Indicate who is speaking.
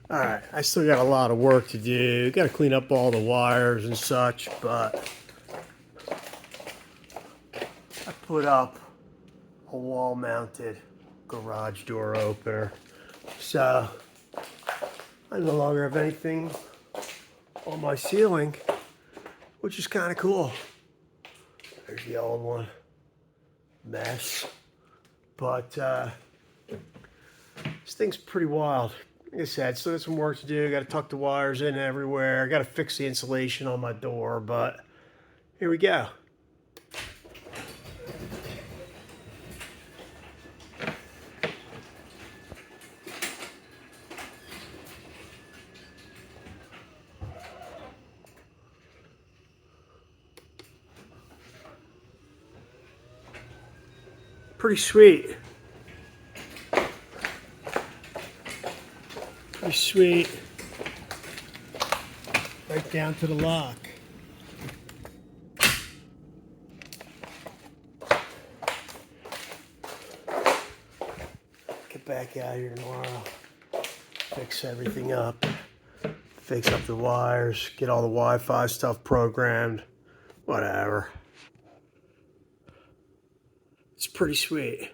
Speaker 1: All right, I still got a lot of work to do. Got to clean up all the wires and such, but I put up a wall-mounted garage door opener. So I no longer have anything on my ceiling, which is kind of cool. There's the old one. Mess. But this thing's pretty wild. Like I said, still got some work to do. Got to tuck the wires in everywhere. Got to fix the insulation on my door, but here we go. Pretty sweet. Pretty sweet. Right down to the lock. Get back out here tomorrow. Fix everything up. Fix up the wires. Get all the Wi-Fi stuff programmed. Whatever. It's pretty sweet.